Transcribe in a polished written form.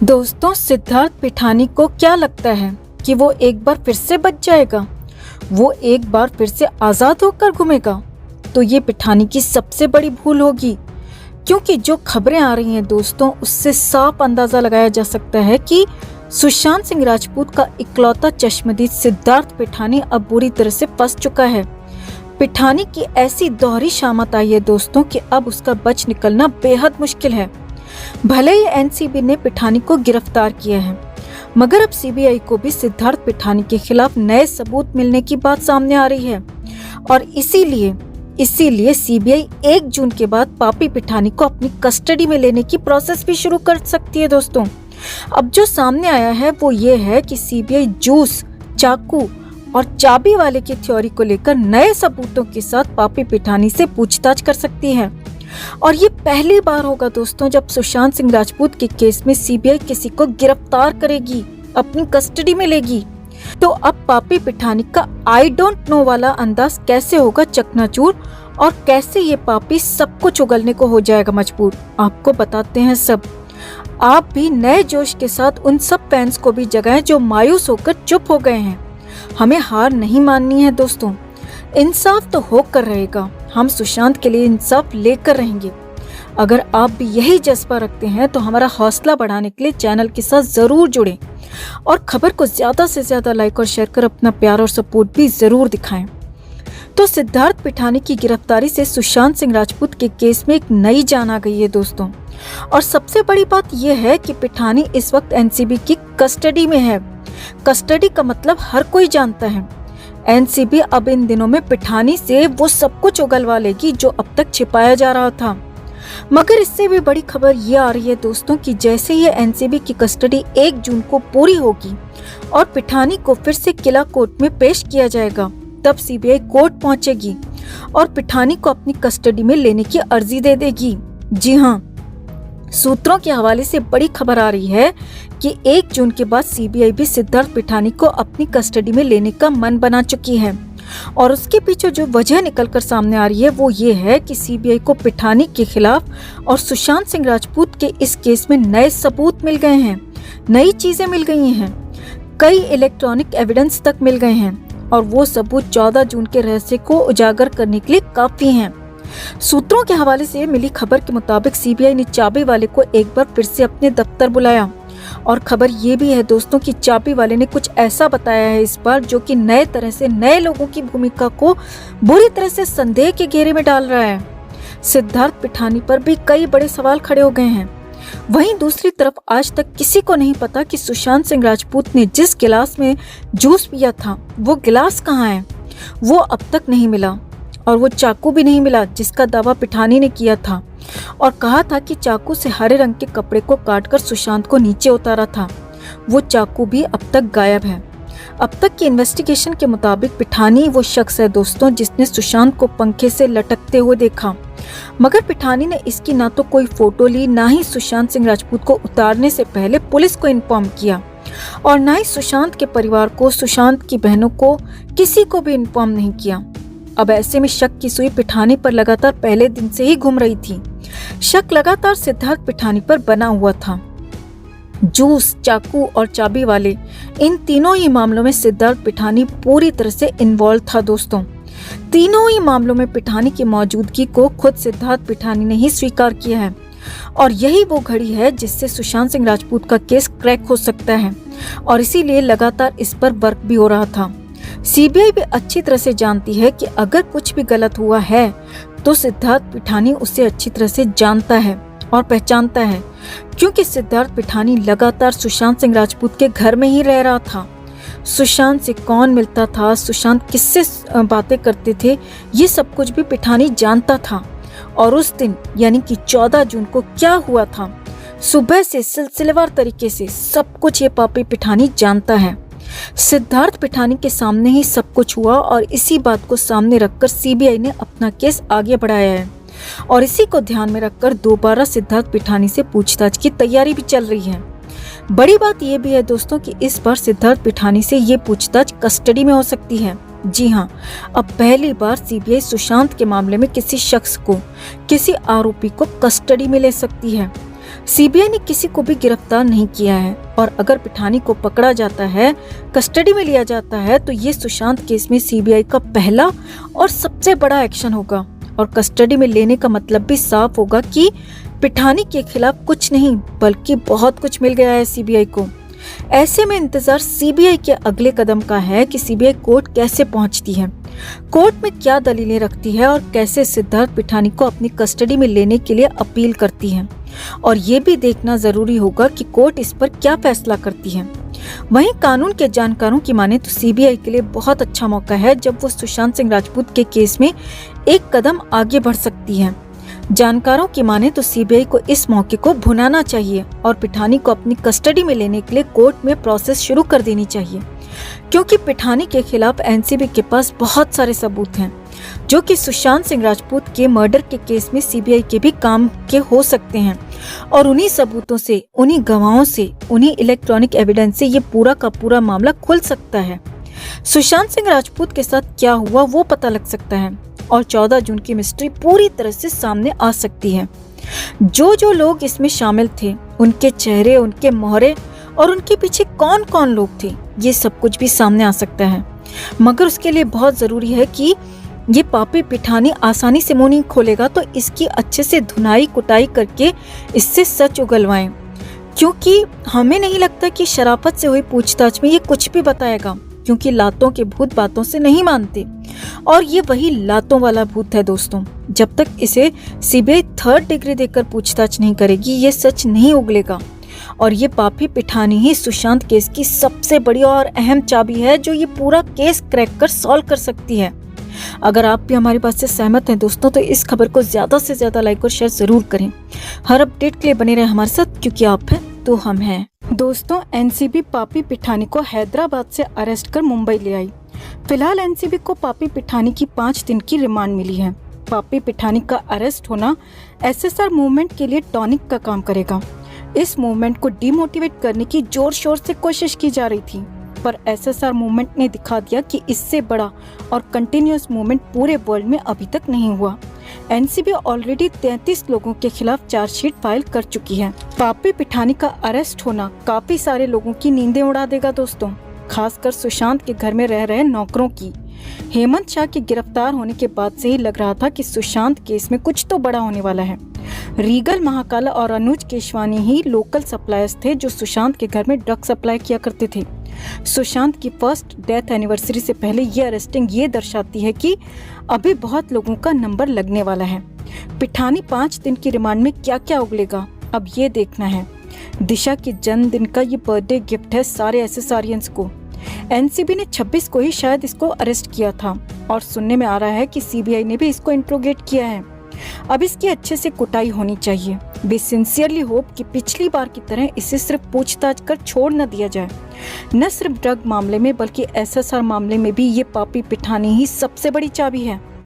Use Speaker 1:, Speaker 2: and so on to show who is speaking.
Speaker 1: दोस्तों, सिद्धार्थ पिठानी को क्या लगता है कि वो एक बार फिर से बच जाएगा? वो एक बार फिर से आज़ाद होकर घूमेगा? तो ये पिठानी की सबसे बड़ी भूल होगी, क्योंकि जो खबरें आ रही हैं दोस्तों, उससे साफ अंदाज़ा लगाया जा सकता है कि सुशांत सिंह राजपूत का इकलौता चश्मदीद सिद्धार्थ पिठानी अब बुरी तरह से फंस चुका है। पिठानी की ऐसी दोहरी शामत आई है दोस्तों कि अब उसका बच निकलना बेहद मुश्किल है। भले ही एनसीबी ने पिठानी को गिरफ्तार किया है, मगर अब सीबीआई को भी सिद्धार्थ पिठानी के खिलाफ नए सबूत मिलने की बात सामने आ रही है और इसीलिए सीबीआई 1 जून के बाद पापी पिठानी को अपनी कस्टडी में लेने की प्रोसेस भी शुरू कर सकती है। दोस्तों, अब जो सामने आया है वो ये है कि सीबीआई जूस, चाकू और चाबी वाले की थ्योरी को लेकर नए सबूतों के साथ पापी पिठानी से पूछताछ कर सकती है। और ये पहली बार होगा दोस्तों जब सुशांत सिंह राजपूत के केस में सीबीआई किसी को गिरफ्तार करेगी, अपनी कस्टडी में लेगी। तो अब पापी पिठानी का आई डोंट नो वाला अंदाज कैसे होगा चकनाचूर और कैसे ये पापी सब कुछ उगलने को हो जाएगा मजबूर, आपको बताते हैं सब। आप भी नए जोश के साथ उन सब फैंस को भी जगाएं जो मायूस होकर चुप हो गए हैं। हमें हार नहीं माननी है दोस्तों, इंसाफ तो होकर रहेगा। हम सुशांत के लिए इंसाफ लेकर रहेंगे। अगर आप भी यही जज्बा रखते हैं तो हमारा हौसला बढ़ाने के लिए चैनल के साथ जरूर जुड़ें और खबर को ज्यादा से ज्यादा लाइक और शेयर कर अपना प्यार और सपोर्ट भी जरूर दिखाएं। तो सिद्धार्थ पिठानी की गिरफ्तारी से सुशांत सिंह राजपूत के केस में एक नई जान आ गई है दोस्तों। और सबसे बड़ी बात यह है कि पिठानी इस वक्त एनसीबी की कस्टडी में है। कस्टडी का मतलब हर कोई जानता है। एनसीबी अब इन दिनों में पिठानी से वो सब कुछ उगलवा लेगी जो अब तक छिपाया जा रहा था। मगर इससे भी बड़ी खबर ये आ रही है दोस्तों कि जैसे ही एनसीबी की कस्टडी 1 जून को पूरी होगी और पिठानी को फिर से किला कोर्ट में पेश किया जाएगा, तब सीबीआई कोर्ट पहुंचेगी और पिठानी को अपनी कस्टडी में लेने की अर्जी दे देगी। जी हाँ, सूत्रों के हवाले से बड़ी खबर आ रही है कि 1 जून के बाद सीबीआई भी सिद्धार्थ पिठानी को अपनी कस्टडी में लेने का मन बना चुकी है। और उसके पीछे जो वजह निकलकर सामने आ रही है वो ये है कि सीबीआई को पिठानी के खिलाफ और सुशांत सिंह राजपूत के इस केस में नए सबूत मिल गए हैं, नई चीजें मिल गई हैं, कई इलेक्ट्रॉनिक एविडेंस तक मिल गए हैं और वो सबूत 14 जून के रहस्य को उजागर करने के लिए काफी हैं। सूत्रों के हवाले से मिली खबर के मुताबिक सीबीआई ने चाबी वाले को एक बार फिर से अपने दफ्तर बुलाया और खबर ये भी है दोस्तों कि चाबी वाले ने कुछ ऐसा बताया है इस बार जो कि नए तरह से नए लोगों की भूमिका को बुरी तरह से संदेह के घेरे में डाल रहा है। सिद्धार्थ पिठानी पर भी कई बड़े सवाल खड़े हो गए हैं। वहीं दूसरी तरफ आज तक किसी को नहीं पता कि सुशांत सिंह राजपूत ने जिस गिलास में जूस पिया था वो गिलास कहाँ है, वो अब तक नहीं मिला। और वो चाकू भी नहीं मिला जिसका दावा पिठानी ने किया था और कहा था कि चाकू से हरे रंग के कपड़े को काटकर सुशांत को नीचे उतारा था। वो चाकू भी अब तक गायब है। अब तक की इन्वेस्टिगेशन के मुताबिक पिठानी वो शख्स है दोस्तों जिसने सुशांत को पंखे से लटकते हुए देखा, मगर पिठानी ने इसकी ना तो कोई फोटो ली, ना ही सुशांत सिंह राजपूत को उतारने से पहले पुलिस को इन्फॉर्म किया और ना ही सुशांत के परिवार को, सुशांत की बहनों को, किसी को भी इन्फॉर्म नहीं किया। अब ऐसे में शक की सुई पिठानी पर लगातार पहले दिन से ही घूम रही थी। शक लगातार सिद्धार्थ पिठानी पर बना हुआ था। जूस, चाकू और चाबी वाले, इन तीनों ही मामलों में सिद्धार्थ पिठानी पूरी तरह से इन्वॉल्व था दोस्तों। तीनों ही मामलों में पिठानी की मौजूदगी को खुद सिद्धार्थ पिठानी ने ही स्वीकार किया है और यही वो घड़ी है जिससे सुशांत सिंह राजपूत का केस क्रैक हो सकता है और इसीलिए लगातार इस पर वर्क भी हो रहा था। सीबीआई भी अच्छी तरह से जानती है कि अगर कुछ भी गलत हुआ है तो सिद्धार्थ पिठानी उसे अच्छी तरह से जानता है और पहचानता है, क्योंकि सिद्धार्थ पिठानी लगातार सुशांत सिंह राजपूत के घर में ही रह रहा था। सुशांत से कौन मिलता था, सुशांत किससे बातें करते थे, ये सब कुछ भी पिठानी जानता था। और उस दिन यानी कि 14 जून को क्या हुआ था, सुबह से सिलसिलेवार तरीके से सब कुछ ये पापी पिठानी जानता है। सिद्धार्थ पिठानी के सामने ही सब कुछ हुआ और इसी बात को सामने रखकर सीबीआई ने अपना केस आगे बढ़ाया है और इसी को ध्यान में रखकर दोबारा सिद्धार्थ पिठानी से पूछताछ की तैयारी भी चल रही है। बड़ी बात यह भी है दोस्तों कि इस बार सिद्धार्थ पिठानी से ये पूछताछ कस्टडी में हो सकती है। जी हाँ, अब पहली बार सीबीआई सुशांत के मामले में किसी शख्स को, किसी आरोपी को कस्टडी में ले सकती है। सीबीआई ने किसी को भी गिरफ्तार नहीं किया है और अगर पिठानी को पकड़ा जाता है, कस्टडी में लिया जाता है, तो ये सुशांत केस में सीबीआई का पहला और सबसे बड़ा एक्शन होगा। और कस्टडी में लेने का मतलब भी साफ होगा कि पिठानी के खिलाफ कुछ नहीं बल्कि बहुत कुछ मिल गया है सीबीआई को। ऐसे में इंतजार सीबीआई के अगले कदम का है कि सीबीआई कोर्ट कैसे पहुंचती है, कोर्ट में क्या दलीलें रखती है और कैसे सिद्धार्थ पिठानी को अपनी कस्टडी में लेने के लिए अपील करती है। और ये भी देखना जरूरी होगा कि कोर्ट इस पर क्या फैसला करती है। वहीं कानून के जानकारों की माने तो सीबीआई के लिए बहुत अच्छा मौका है जब वो सुशांत सिंह राजपूत के केस में एक कदम आगे बढ़ सकती है। जानकारों की माने तो सीबीआई को इस मौके को भुनाना चाहिए और पिठानी को अपनी कस्टडी में लेने के लिए कोर्ट में प्रोसेस शुरू कर देनी चाहिए, क्योंकि पिठानी के खिलाफ एनसीबी के पास बहुत सारे सबूत हैं जो कि सुशांत सिंह राजपूत के मर्डर के केस में सीबीआई के भी काम के हो सकते हैं। और उन्हीं सबूतों से, उन्हीं गवाहों से, उन्हीं इलेक्ट्रॉनिक एविडेंस से ये पूरा का पूरा मामला खुल सकता है। सुशांत सिंह राजपूत के साथ क्या हुआ वो पता लग सकता है और 14 जून की मिस्ट्री पूरी तरह से सामने आ सकती है। जो लोग इसमें शामिल थे, उनके चेहरे, उनके मोहरे और उनके पीछे कौन कौन लोग थे, ये सब कुछ भी सामने आ सकता है। मगर उसके लिए बहुत जरूरी है कि ये पापी पिठानी आसानी से मुंह नहीं खोलेगा, तो इसकी अच्छे से धुनाई कुटाई करके इससे सच उगलवाएं, क्योंकि हमें नहीं लगता कि शराफत से हुई पूछताछ में ये कुछ भी बताएगा, क्योंकि लातों के भूत बातों से नहीं मानते और ये वही लातों वाला भूत है दोस्तों। जब तक इसे सीबीआई 3rd डिग्री देकर पूछताछ नहीं करेगी, ये सच नहीं उगलेगा। और ये पापी पिठानी ही सुशांत केस की सबसे बड़ी और अहम चाबी है जो ये पूरा केस क्रैक कर सॉल्व कर सकती है। अगर आप भी हमारी बात से सहमत हैं दोस्तों, तो इस खबर को ज्यादा से ज्यादा लाइक और शेयर जरूर करें। हर अपडेट के लिए बने रहे हमारे साथ, क्योंकि आप हैं तो हम हैं। दोस्तों, एनसीबी पापी पिठानी को हैदराबाद से अरेस्ट कर मुंबई ले आई। फिलहाल एनसीबी को पापी पिठानी की 5 दिन की रिमांड मिली है। पापी पिठानी का अरेस्ट होना एसएसआर मूवमेंट के लिए टॉनिक का काम करेगा। इस मूवमेंट को डिमोटिवेट करने की जोर शोर से कोशिश की जा रही थी, पर एसएसआर मूवमेंट ने दिखा दिया कि इससे बड़ा और कंटिन्यूअस मूवमेंट पूरे वर्ल्ड में अभी तक नहीं हुआ। एनसीबी ऑलरेडी 33 लोगों के खिलाफ चार्जशीट फाइल कर चुकी है। पापी पिठानी का अरेस्ट होना काफी सारे लोगों की नींदें उड़ा देगा दोस्तों, खासकर सुशांत के घर में रह रहे नौकरों की। हेमंत शाह के गिरफ्तार होने के बाद से ही लग रहा था कि सुशांत केस में कुछ तो बड़ा होने वाला है। रीगल महाकाला और अनुज केशवानी ही लोकल सप्लायर्स थे जो सुशांत के घर में ड्रग सप्लाई किया करते थे। सुशांत की फर्स्ट डेथ एनिवर्सरी से पहले ये अरेस्टिंग ये दर्शाती है कि अभी बहुत लोगों का नंबर लगने वाला है। पिठानी 5 दिन की रिमांड में क्या क्या उगलेगा, अब ये देखना है। दिशा के जन्मदिन का ये बर्थडे गिफ्ट है सारे एसएसआरियंस को। एनसीबी ने 26 को ही शायद इसको अरेस्ट किया था और सुनने में आ रहा है कि सीबीआई ने भी इसको इंट्रोगेट किया है। अब इसकी अच्छे से कुटाई होनी चाहिए। वी सिंसियरली होप कि पिछली बार की तरह इसे सिर्फ पूछताछ कर छोड़ न दिया जाए। न सिर्फ ड्रग मामले में बल्कि एसएसआर मामले में भी ये पापी पिठानी ही सबसे बड़ी चाबी है।